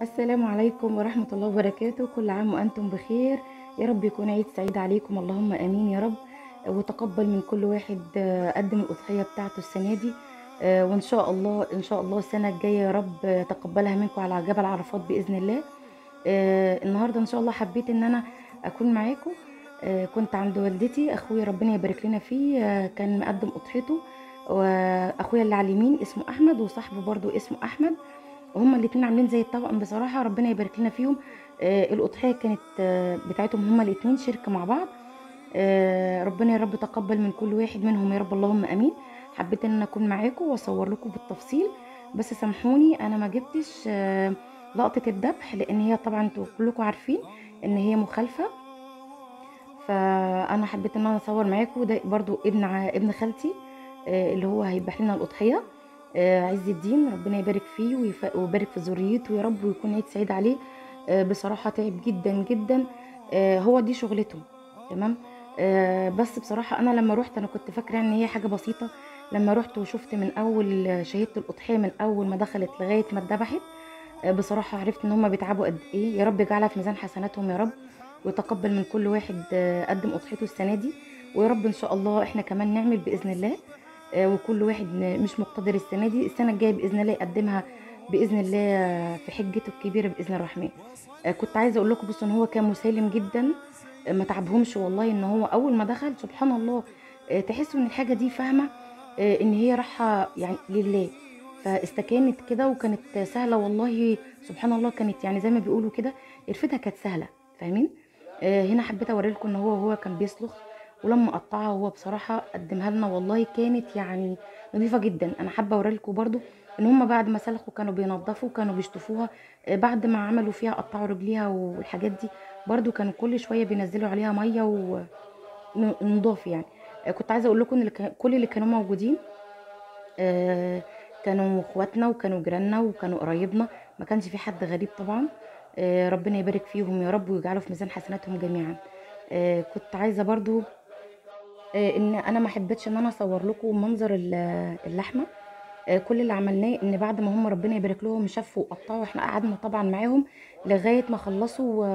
السلام عليكم ورحمة الله وبركاته. كل عام وأنتم بخير. يا رب يكون عيد سعيد عليكم، اللهم آمين يا رب. وتقبل من كل واحد قدم الأضحية بتاعته السنة دي. وإن شاء الله إن شاء الله السنة الجاية يا رب تقبلها منكم على جبل عرفات بإذن الله. النهاردة إن شاء الله حبيت إن أنا أكون معاكم. كنت عند والدتي، أخويا ربنا يبارك لنا فيه كان مقدم أضحيته. وأخويا اللي على اليمين اسمه أحمد، وصاحبه برضو اسمه أحمد. هما الاتنين عاملين زي التوأم بصراحة، ربنا يبارك لنا فيهم. الأضحية كانت بتاعتهم هما الاتنين شركة مع بعض. ربنا يا رب تقبل من كل واحد منهم يا رب، اللهم امين. حبيت ان انا اكون معاكم واصور لكم بالتفصيل، بس سامحوني انا ما جبتش لقطة الذبح، لان هي طبعا انتوا كلكم عارفين ان هي مخالفة. فانا حبيت ان انا اصور معاكم. ده برضو ابن خالتي اللي هو هيذبح لنا الاضحيه. عز الدين ربنا يبارك فيه ويبارك في ذريته يا رب، ويكون عيد سعيد عليه. بصراحه تعب جدا جدا. هو دي شغلته. تمام. بس بصراحه انا لما روحت انا كنت فاكره ان هي حاجه بسيطه. لما روحت وشفت من اول شهيده الاضحيه، من اول ما دخلت لغايه ما اتذبحت، بصراحة عرفت ان هم بيتعبوا قد ايه. يا رب يجعلها في ميزان حسناتهم يا رب، ويتقبل من كل واحد قدم اضحيته السنة دي. ويا رب ان شاء الله احنا كمان نعمل باذن الله. وكل واحد مش مقتدر السنة دي، السنة الجاية باذن الله يقدمها باذن الله في حجته الكبيرة باذن الرحمن. كنت عايزة اقول لكم بصوا ان هو كان مسالم جدا. ما تعبهمش والله. ان هو اول ما دخل سبحان الله تحسوا ان الحاجة دي فاهمة ان هي راحة يعني لله. فاستكانت كده وكانت سهله والله. سبحان الله كانت يعني زي ما بيقولوا كده، قرفتها كانت سهله. فاهمين؟ هنا حبيت اوري لكم ان هو كان بيسلخ. ولما قطعها هو بصراحه قدمها لنا والله كانت يعني نظيفه جدا. انا حابه اوري لكم برضو ان هم بعد ما سلخوا كانوا بينضفوا، كانوا بيشطفوها. بعد ما عملوا فيها قطعوا رجليها والحاجات دي، برضو كانوا كل شويه بينزلوا عليها ميه ونضاف يعني. كنت عايزه اقول لكم ان كل اللي كانوا موجودين آه، كانوا اخواتنا وكانوا جيراننا وكانوا قرايبنا. ما كانش في حد غريب طبعا. ربنا يبارك فيهم يا رب ويجعله في ميزان حسناتهم جميعا. كنت عايزه برضو ان انا ما حبيتش ان انا اصور لكم منظر اللحمه. كل اللي عملناه ان بعد ما هم ربنا يبارك لهم شافوا وقطعوا، احنا قعدنا طبعا معاهم لغايه ما خلصوا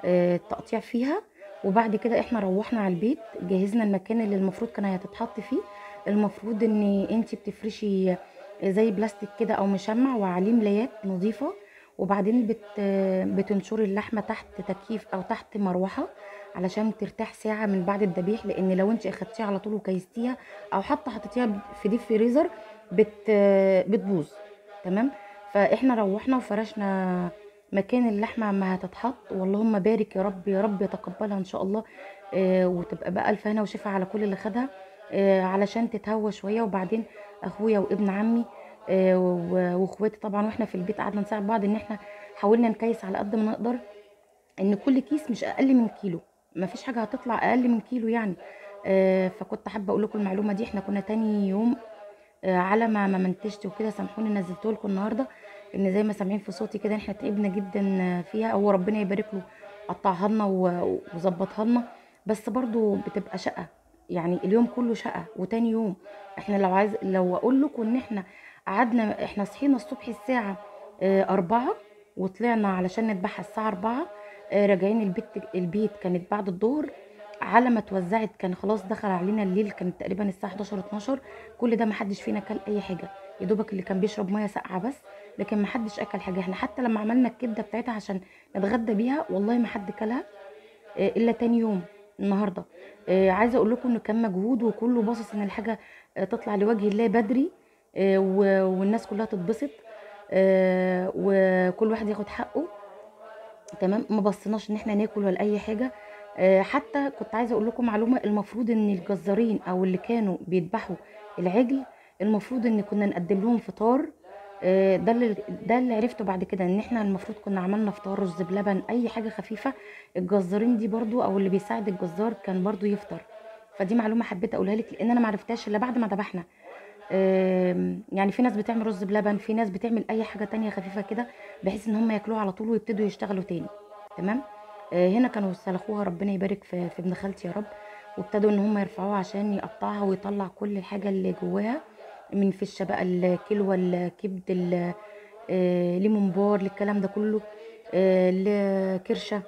التقطيع فيها. وبعد كده احنا روحنا على البيت، جهزنا المكان اللي المفروض كان هتتحط فيه. المفروض ان انتي بتفرشي زي بلاستيك كده او مشمع وعليه ملايات نظيفه. وبعدين بتنشري اللحمه تحت تكييف او تحت مروحه علشان ترتاح ساعه من بعد الذبيح، لان لو انت اخدتيها على طول وكيستيها او حتى حطيتيها في ديب فريزر بت بتبوظ. تمام. فاحنا روحنا وفرشنا مكان اللحمه ما هتتحط، واللهم بارك يا رب يا رب يتقبلها ان شاء الله. وتبقى بقى الف هنا وشفا على كل اللي خدها. علشان تتهوى شويه. وبعدين اخويا وابن عمي واخواتي طبعا، واحنا في البيت قعدنا نساعد بعض ان احنا حاولنا نكيس على قد ما نقدر ان كل كيس مش اقل من كيلو. ما فيش حاجه هتطلع اقل من كيلو يعني. فكنت حابه اقول لكم المعلومه دي. احنا كنا تاني يوم على ما منتجت وكده، سامحوني نزلته لكم النهارده، ان زي ما سامعين في صوتي كده احنا تعبنا جدا فيها. هو ربنا يبارك له قطعها لنا وظبطها لنا. بس برضو بتبقى شقه، يعني اليوم كله شقه. وتاني يوم احنا لو اقول لكم ان احنا قعدنا، احنا صحينا الصبح الساعه 4 وطلعنا علشان نذبحها الساعه 4. راجعين البيت كانت بعد الظهر. على ما اتوزعت كان خلاص دخل علينا الليل، كانت تقريبا الساعه 11 12. كل ده ما حدش فينا كل اي حاجه، يا دوبك اللي كان بيشرب ميه ساقعه بس. لكن ما حدش اكل حاجه. احنا حتى لما عملنا الكبده بتاعتها عشان نتغدى بيها والله ما حد كلها الا تاني يوم النهارده. عايزه اقول لكم انه كان مجهود وكله باصص ان الحاجه تطلع لوجه الله بدري. والناس كلها تتبسط. وكل واحد ياخد حقه. تمام. ما بصيناش ان احنا ناكل ولا اي حاجه. حتى كنت عايزه اقول لكم معلومه. المفروض ان الجزارين او اللي كانوا بيذبحوا العجل، المفروض ان كنا نقدم لهم فطار. ده اللي عرفته بعد كده، ان احنا المفروض كنا عملنا فطار رز بلبن اي حاجه خفيفه. الجزارين دي برضو او اللي بيساعد الجزار كان برضو يفطر. فدي معلومه حبيت اقولها لك، لان انا ما عرفتهاش الا بعد ما ذبحنا. يعني في ناس بتعمل رز بلبن، في ناس بتعمل اي حاجه تانية خفيفه كده، بحيث ان هم ياكلوها على طول ويبتدوا يشتغلوا تاني. تمام. هنا كانوا سلخوها ربنا يبارك في ابن خالتي يا رب. وابتدوا ان هم يرفعوها عشان يقطعها ويطلع كل الحاجه اللي جواها من فشه بقى، الكلوه، الكبد، لممبار، للكلام ده كله، لكرشه،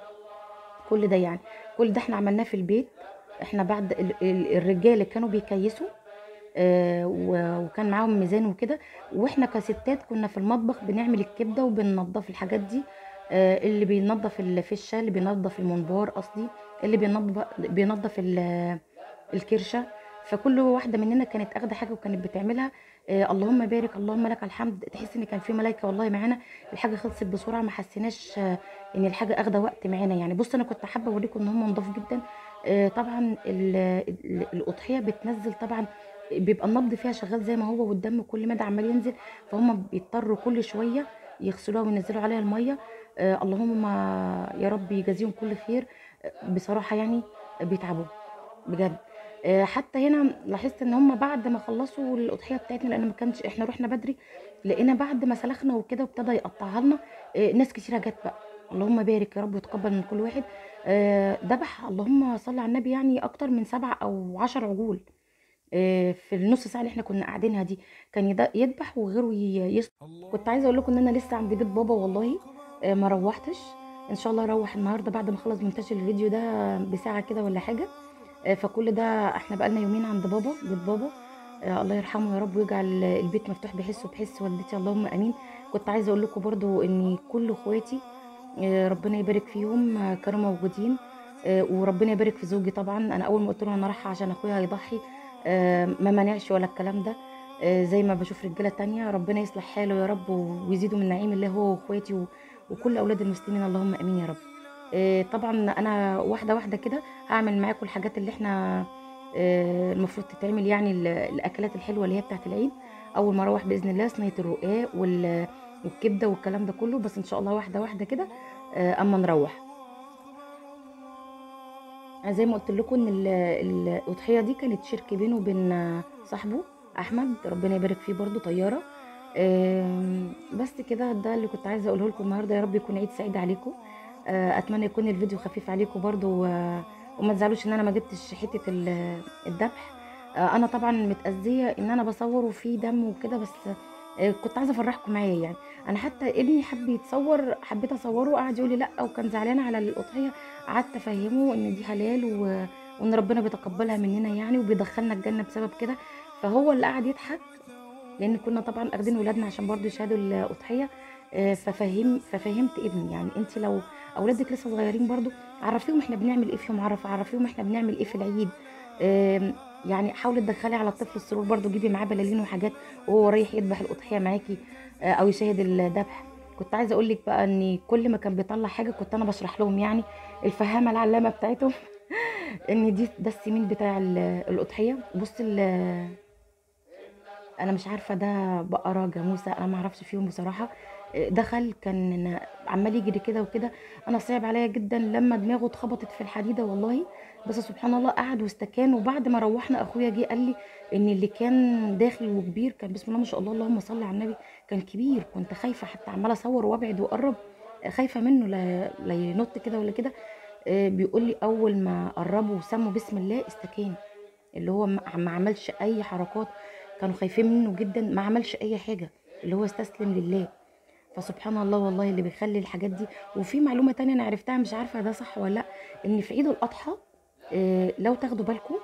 كل ده يعني. كل ده احنا عملناه في البيت. احنا بعد الرجاله كانوا بيكيسوا، وكان معاهم ميزان وكده، واحنا كستات كنا في المطبخ بنعمل الكبده وبننضف الحاجات دي. اللي بينضف الفشه، اللي بينضف الممبار قصدي، اللي بينضف الكرشه. فكل واحده مننا كانت اخده حاجه وكانت بتعملها. اللهم بارك، اللهم لك الحمد. تحس ان كان في ملائكه والله معانا. الحاجه خلصت بسرعه، ما حسيناش ان الحاجه اخده وقت معانا يعني. بص انا كنت حابه اوريكم ان هم نضاف جدا. طبعا الاضحيه بتنزل طبعا، بيبقى النبض فيها شغال زي ما هو، والدم كل مدى عمال ينزل، فهم بيضطروا كل شويه يغسلوها وينزلوا عليها الميه. اللهم يا رب يجازيهم كل خير. بصراحه يعني بيتعبوا بجد. حتى هنا لاحظت ان هم بعد ما خلصوا الاضحيه بتاعتنا، لان ما كانش احنا رحنا بدري، لقينا بعد ما سلخنا وكده وابتدى يقطعها لنا، ناس كتيره جت بقى. اللهم بارك يا رب وتقبل من كل واحد. ذبح اللهم صل على النبي يعني اكتر من 7 او 10 عجول في النص ساعه اللي احنا كنا قاعدينها دي. كان يذبح وغيره كنت عايزه اقول لكم ان انا لسه عند بيت بابا والله. ما روحتش. ان شاء الله اروح النهارده بعد ما اخلص مونتاج الفيديو ده بساعه كده ولا حاجه. فكل ده احنا بقالنا يومين عند بابا، بيت بابا. الله يرحمه يا رب ويجعل البيت مفتوح بحسه وبحس والدتي، اللهم امين. كنت عايزه اقول لكم برضو ان كل اخواتي ربنا يبارك فيهم كانوا موجودين. وربنا يبارك في زوجي طبعا. انا اول ما قلت له انا رايحه عشان اخويا هيضحي، ما منعش ولا الكلام ده. زي ما بشوف رجاله تانية، ربنا يصلح حاله يا رب ويزيده من نعيم الله هو واخواتي وكل اولاد المسلمين، اللهم امين يا رب. طبعا انا واحده واحده كده هعمل معاكم الحاجات اللي احنا المفروض تتعمل يعني، الاكلات الحلوه اللي هي بتاعت العيد. اول ما اروح باذن الله صينيه الرقاق والكبده والكلام ده كله، بس ان شاء الله واحده واحده كده اما نروح. زي ما قلت لكم ان الاضحيه دي كانت شرك بينه وبين صاحبه احمد، ربنا يبارك فيه برضو طياره. بس كده ده اللي كنت عايزه اقوله لكم النهارده. يا رب يكون عيد سعيد عليكم. اتمنى يكون الفيديو خفيف عليكم برضو، وما تزعلوش ان انا ما جبتش حته الذبح. انا طبعا متاذيه ان انا بصور وفي دم وكده، بس كنت عايزه افرحكم معايا يعني. انا حتى ابني حب يتصور، حبيت اصوره، قعد يقول لي لا وكان زعلان على الاضحيه. قعدت افهمه ان دي حلال وان ربنا بيتقبلها مننا يعني وبيدخلنا الجنه بسبب كده. فهو اللي قعد يضحك، لان كنا طبعا اخدين ولادنا عشان برضو يشهدوا الاضحيه. ففهمت ابني يعني، انت لو اولادك لسه صغيرين برضو عرفيهم احنا بنعمل ايه في يوم عرفه، عرفيهم احنا بنعمل ايه في العيد. يعني حاولي تدخلي على الطفل السرور برضو، جيبي معاه بلالين وحاجات وهو رايح يذبح الاضحيه معاكي، او يشاهد الذبح. كنت عايزه اقول لك بقى ان كل ما كان بيطلع حاجه كنت انا بشرح لهم يعني، الفهامه العلامه بتاعتهم ان ده السمين بتاع الاضحيه. بص انا مش عارفه ده بقره جاموسه، انا ما اعرفش فيهم بصراحه. دخل كان عمال يجري كده وكده. انا صعب عليا جدا لما دماغه اتخبطت في الحديده والله. بس سبحان الله قعد واستكان. وبعد ما روحنا اخويا جه قال لي ان اللي كان داخل وكبير كان بسم الله ما شاء الله، اللهم صل على النبي، كان كبير. كنت خايفه حتى عماله اصور وابعد واقرب، خايفه منه لا ينط كده ولا كده. بيقول لي اول ما قربوا وسموا بسم الله استكان، اللي هو ما عملش اي حركات. كانوا خايفين منه جدا، ما عملش اي حاجه، اللي هو استسلم لله. فسبحان الله والله اللي بيخلي الحاجات دي. وفي معلومه تانية انا عرفتها، مش عارفه ده صح ولا لا، ان في عيد الاضحى لو تاخدوا بالكم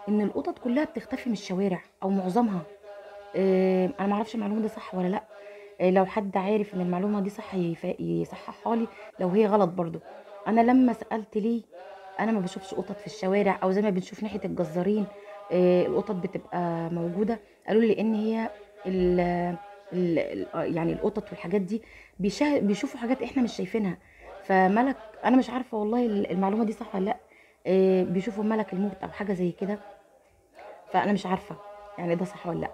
ان القطط كلها بتختفي من الشوارع او معظمها. انا ما اعرفش المعلومه دي صح ولا لا. لو حد عارف ان المعلومه دي صح يصححها لي، لو هي غلط برضو. انا لما سالت ليه انا ما بشوفش قطط في الشوارع او زي ما بنشوف ناحيه الجزارين القطط بتبقى موجوده، قالوا لي ان هي ال يعني القطط والحاجات دي بيشوفوا حاجات احنا مش شايفينها. فملك، انا مش عارفه والله المعلومه دي صح ولا لا. بيشوفوا ملك الموت او حاجه زي كده. فانا مش عارفه يعني ده صح ولا لا.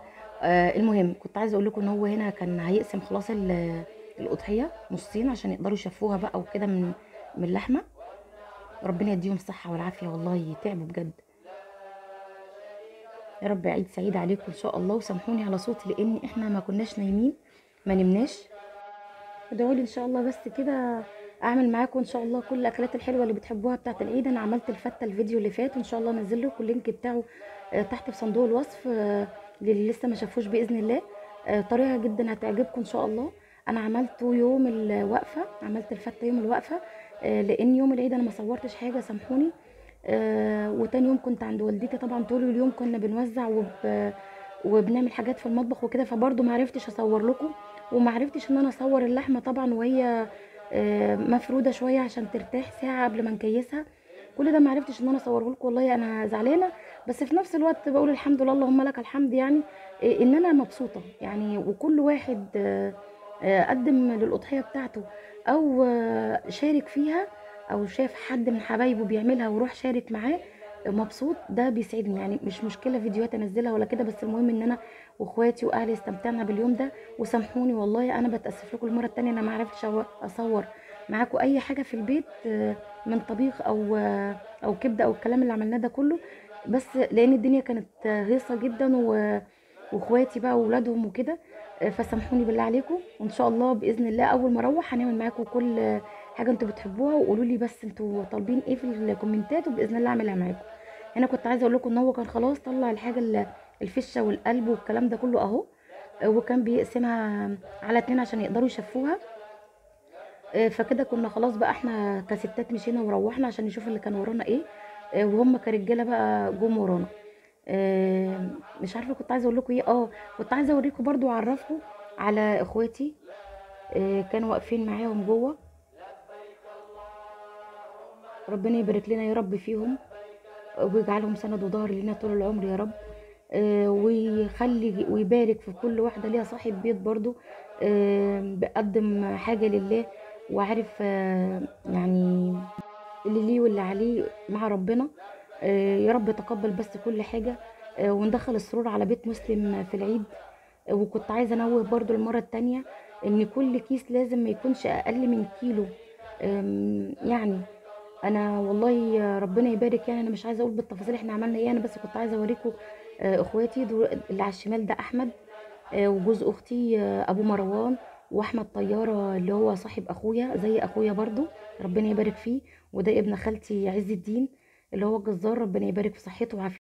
المهم كنت عايزه اقول لكم ان هو هنا كان هيقسم خلاص الاضحيه نصين عشان يقدروا يشفوها بقى وكده من اللحمه. ربنا يديهم الصحه والعافيه والله تعبوا بجد. يا رب عيد سعيد عليكم ان شاء الله. وسامحوني على صوتي لان احنا ما كناش نايمين، ما نمناش. ادعوا لي ان شاء الله بس كده اعمل معاكم ان شاء الله كل الاكلات الحلوه اللي بتحبوها بتاعه العيد. انا عملت الفته الفيديو اللي فات، وان شاء الله انزل لكم اللينك بتاعه تحت في صندوق الوصف، للي لسه ما شافوش باذن الله. طريقه جدا هتعجبكم ان شاء الله. انا عملته يوم الوقفه، عملت الفته يوم الوقفه. لان يوم العيد انا ما صورتش حاجه، سامحوني. وتاني يوم كنت عند والدتي، طبعا طول اليوم كنا بنوزع وبنعمل حاجات في المطبخ وكده، فبرضه ما عرفتش اصور لكم، وما عرفتش ان انا اصور اللحمه طبعا وهي مفروده شويه عشان ترتاح ساعه قبل ما نكيسها. كل ده ما عرفتش ان انا اصوره لكم، والله انا زعلانه. بس في نفس الوقت بقول الحمد لله، اللهم لك الحمد يعني. ان انا مبسوطه يعني، وكل واحد قدم للاضحيه بتاعته، او شارك فيها، او شاف حد من حبايبه بيعملها وروح شارك معاه مبسوط، ده بيسعدني يعني. مش مشكله فيديوهات انزلها ولا كده، بس المهم ان انا واخواتي واهلي استمتعنا باليوم ده. وسامحوني والله، انا بتاسف لكم المره التانية، انا ما عرفتش اصور معاكم اي حاجه في البيت من طبيخ او كبده او الكلام اللي عملناه ده كله. بس لان الدنيا كانت هيصه جدا واخواتي بقى واولادهم وكده. فسامحوني بالله عليكم، وان شاء الله باذن الله اول ما اروح هنعمل معاكم كل حاجه انتوا بتحبوها، وقولوا لي بس انتوا طالبين ايه في الكومنتات، وباذن الله اعملها معاكم. هنا كنت عايزه اقول لكم ان هو كان خلاص طلع الحاجه الفشه والقلب والكلام ده كله اهو. وكان بيقسمها على اتنين عشان يقدروا يشفوها. فكده كنا خلاص بقى احنا كستات مشينا وروحنا عشان نشوف اللي كان ورانا ايه. وهم كرجاله بقى جم ورانا. مش عارفه كنت عايزه اقول لكم ايه. كنت عايزه اوريكم برضو واعرفكم على اخواتي. كانوا واقفين معاهم جوه. ربنا يبارك لنا يا رب فيهم، ويجعلهم سند وظهر لنا طول العمر يا رب. ويخلي ويبارك في كل واحدة ليها صاحب بيت برضو بقدم حاجة لله، وعارف يعني اللي ليه واللي عليه مع ربنا. يا رب تقبل بس كل حاجة. وندخل السرور على بيت مسلم في العيد. وكنت عايزة انوه برضو المرة التانية ان كل كيس لازم ما يكونش اقل من كيلو. يعني انا والله ربنا يبارك يعني. انا مش عايزه اقول بالتفاصيل احنا عملنا ايه، انا بس كنت عايزه اوريكم اخواتي دول. اللي على الشمال ده احمد، وجوز اختي ابو مروان، واحمد طياره اللي هو صاحب اخويا زي اخويا برضو، ربنا يبارك فيه. وده ابن خالتي عز الدين اللي هو الجزار، ربنا يبارك في صحته وعافيته.